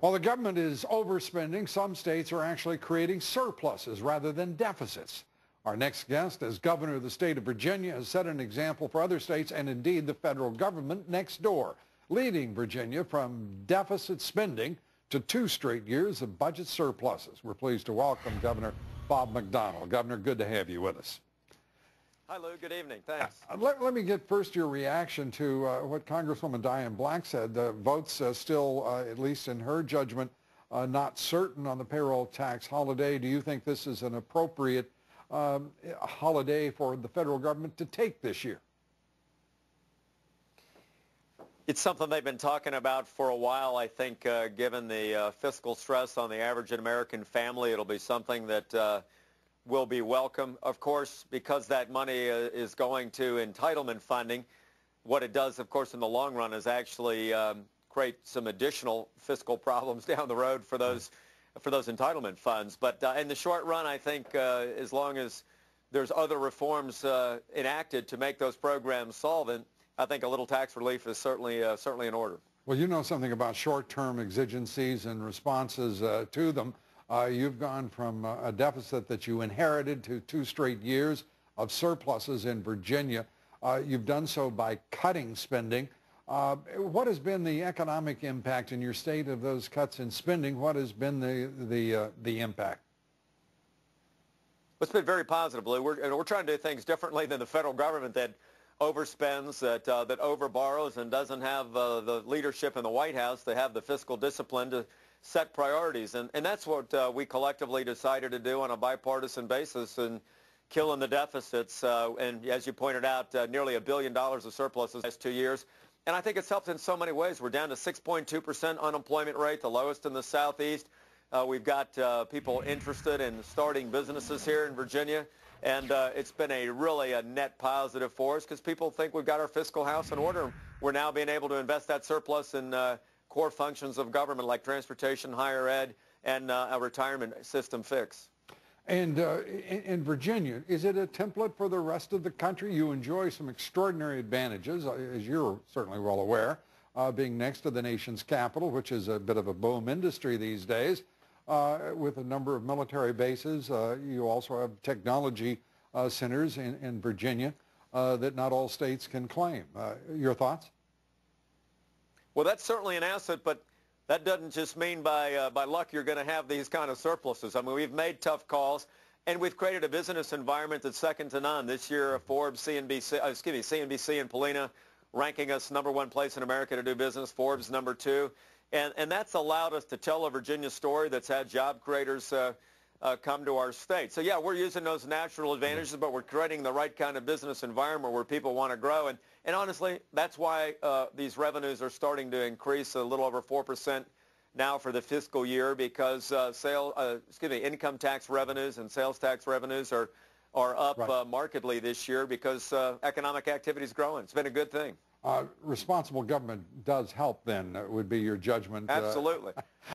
While the government is overspending, some states are actually creating surpluses rather than deficits. Our next guest, as governor of the state of Virginia, has set an example for other states and indeed the federal government next door, leading Virginia from deficit spending to 2 straight years of budget surpluses. We're pleased to welcome Governor Bob McDonnell. Governor, good to have you with us. Hi, Lou. Good evening. Thanks. Let me get first your reaction to what Congresswoman Diane Black said. The votes still, at least in her judgment, not certain on the payroll tax holiday. Do you think this is an appropriate holiday for the federal government to take this year? It's something they've been talking about for a while. I think given the fiscal stress on the average American family, it'll be something that will be welcome. Of course, because that money is going to entitlement funding, what it does, of course, in the long run is actually create some additional fiscal problems down the road for those entitlement funds. But in the short run, I think as long as there's other reforms enacted to make those programs solvent, I think a little tax relief is certainly in order. Well, you know something about short-term exigencies and responses to them. You've gone from a deficit that you inherited to 2 straight years of surpluses in Virginia. You've done so by cutting spending. What has been the economic impact in your state of those cuts in spending? What has been the impact? It's been very positive, Lou. We're trying to do things differently than the federal government that overspends, that overborrows, and doesn't have the leadership in the White House to have the fiscal discipline to set priorities. And that's what we collectively decided to do on a bipartisan basis in killing the deficits. And as you pointed out, nearly $1 billion of surpluses in the last 2 years. And I think it's helped in so many ways. We're down to 6.2% unemployment rate, the lowest in the Southeast. We've got people interested in starting businesses here in Virginia. And it's been really a net positive for us because people think we've got our fiscal house in order. We're now being able to invest that surplus in core functions of government like transportation, higher ed, and a retirement system fix. And in Virginia, is it a template for the rest of the country? You enjoy some extraordinary advantages, as you're certainly well aware, being next to the nation's capital, which is a bit of a boom industry these days, with a number of military bases. You also have technology centers in Virginia that not all states can claim. Your thoughts? Well, that's certainly an asset, but that doesn't just mean by luck you're going to have these kind of surpluses. I mean, we've made tough calls, and we've created a business environment that's second to none. This year, Forbes, CNBC and Polina ranking us #1 place in America to do business, Forbes #2. And that's allowed us to tell a Virginia story that's had job creators come to our state. So, yeah, we're using those natural advantages, but we're creating the right kind of business environment where people want to grow. And honestly, that's why these revenues are starting to increase a little over 4% now for the fiscal year, because income tax revenues and sales tax revenues are up markedly this year because economic activity is growing. It's been a good thing. Responsible government does help, then, would be your judgment. Absolutely.